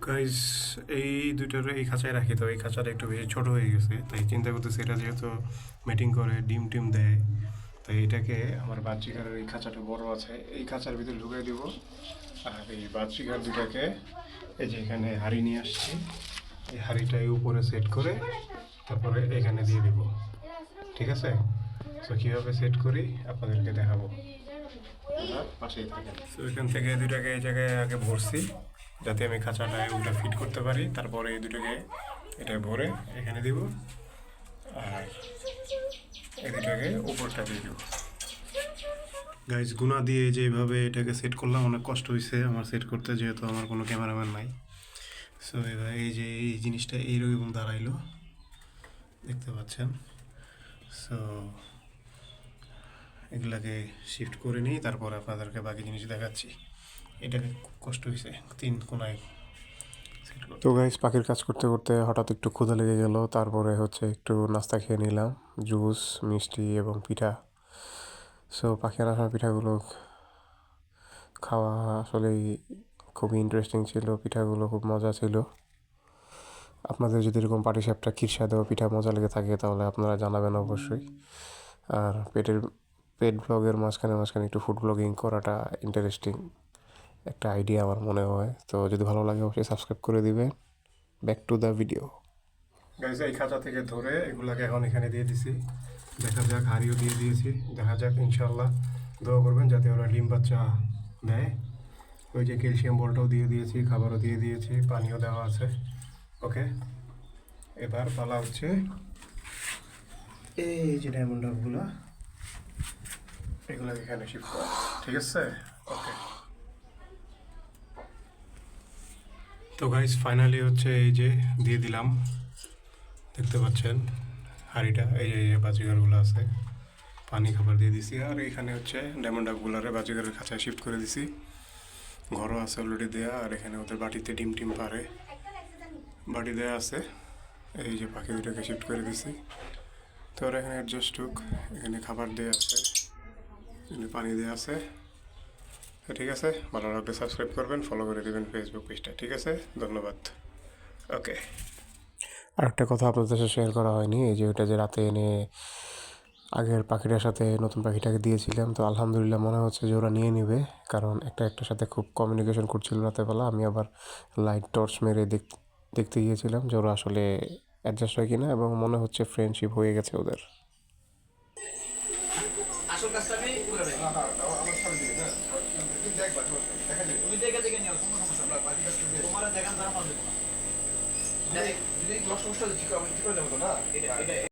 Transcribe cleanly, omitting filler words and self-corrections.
Guys, এই দুইটার এই খাঁচায় রাখি, তো এই খাঁচাটা একটু বেশি ছোট হয়ে গেছে, তাই চিন্তা করতেছি এটা যেহেতু মিটিং করে ডিম টিম দেয়, তাই এটাকে আমার বাচ্চিকারের এই খাঁচাটা বড় আছে এই খাঁচার ভিতরে ঢুকাই দিব। আর এই বাচ্চিকার দুটাকে এই যে এখানে হাঁড়ি নিয়ে আসছি, এই হাঁড়িটাই উপরে সেট করে তারপরে এখানে দিয়ে দিব। ঠিক আছে, তো কীভাবে সেট করি আপনাদেরকে দেখাবো, পাশেই থাকেন। তো এখান থেকে দুটাকে এই জায়গায় আগে ভরছি যাতে আমি খাঁচাটায় ওটা ফিট করতে পারি, তারপরে এই দুটোকে এটা ভরে এখানে দিব আর এই দুটাকে উপরটা দিয়ে দিব। গাইজ, গুণা দিয়ে যেভাবে এটাকে সেট করলাম অনেক কষ্ট হয়েছে আমার সেট করতে, যেহেতু আমার কোনো ক্যামেরাম্যান নাই। সো এবার এই যে এই জিনিসটা এইরকম দাঁড়াইলো, দেখতে পাচ্ছেন। সো এগুলাকে শিফট করে নিই, তারপর আপনাদেরকে বাকি জিনিস দেখাচ্ছি। এটাকে খুব কষ্ট হয়েছে তিন কোনায়। তো গাইস, পাখির কাজ করতে করতে হঠাৎ একটু ক্ষুধা লেগে গেল, তারপরে হচ্ছে একটু নাস্তা খেয়ে নিলাম, জুস, মিষ্টি এবং পিঠা। সো পাখি আনার সময় পিঠাগুলো খাওয়া আসলেই খুবই ইন্টারেস্টিং ছিল, পিঠাগুলো খুব মজা ছিল। আপনাদের যদি এরকম পাটিসাপটা খিরসা দেওয়া পিঠা মজা লেগে থাকে তাহলে আপনারা জানাবেন অবশ্যই। আর পেট ব্লগের মাঝখানে মাঝখানে একটু ফুড ব্লগিং করাটা ইন্টারেস্টিং একটা আইডিয়া আমার মনে হয়। তো যদি ভালো লাগে অবশ্যই সাবস্ক্রাইব করে দিবেন। Back to the video. Guys, এই খাঁচা থেকে ধরে এগুলাকে এখন এখানে দিয়ে দিছি, দেখা যাক। হাঁড়িও দিয়ে দিয়েছি, দেখা যাক। ইনশাল্লাহ দোয়া করবেন যাতে ওরা ডিম বাচ্চা দেয়। ওই যে ক্যালসিয়াম বলটাও দিয়ে দিয়েছি, খাবারও দিয়ে দিয়েছি, পানিও দেওয়া আছে। ওকে, এবার পালা হচ্ছে এই যে ডায়মন্ড ডাবগুলো, এগুলো এখানে শিফট করা। ঠিক আছে, ওকে। তো গাইস, ফাইনালি হচ্ছে এই যে দিয়ে দিলাম, দেখতে পাচ্ছেন হাঁড়িটা। এই যে বাজিগারগুলো আছে, পানি খাবার দিয়ে দিছি। আর এখানে হচ্ছে ডায়মন্ড ডাকগুলারে বাজিগারের খাঁচায় শিফট করে দিছি, ঘরও আছে অলরেডি দেয়া। আর এখানে ওদের বাটিতে ডিম টিম পারে, বাটি দেয়া আছে। এই যে পাখি দুটাকে শিফট করে দিছি। তো ওরা এখানে অ্যাডজাস্ট হোক, এখানে খাবার দেওয়া আছে, এখানে পানি দেওয়া আছে। ঠিক আছে, ভালো লাগলে সাবস্ক্রাইব করবেন, ফলো করে দেবেন ফেসবুক পেজটা। ঠিক আছে, ধন্যবাদ। ওকে। আরেকটা কথা আপনাদের সাথে শেয়ার করা হয়নি, এই যে ওইটা যে রাতে এনে আগের পাখিটার সাথে নতুন পাখিটাকে দিয়েছিলাম, তো আলহামদুলিল্লাহ মনে হচ্ছে যে ওরা নিয়ে নেবে, কারণ একটার সাথে খুব কমিউনিকেশন করছিল রাতেরবেলা। আমি আবার লাইট টর্চ মেরে দেখতে গিয়েছিলাম যে ওরা আসলে অ্যাডজাস্ট হয় কিনা, এবং মনে হচ্ছে ফ্রেন্ডশিপ হয়ে গেছে ওদের। আসল কাজটা আমি করে দেই। আমার সামনে দিকে না, তুমি দেখবা, দেখা যাবে। তুমি দেখে দেখে নিও, কোনো সমস্যা না। বাকি কাজ করবে, তোমার দেখান দ্বারা পারবে না। যদি লস নষ্ট হচ্ছে, ঠিক করে দেবো তো না। এটা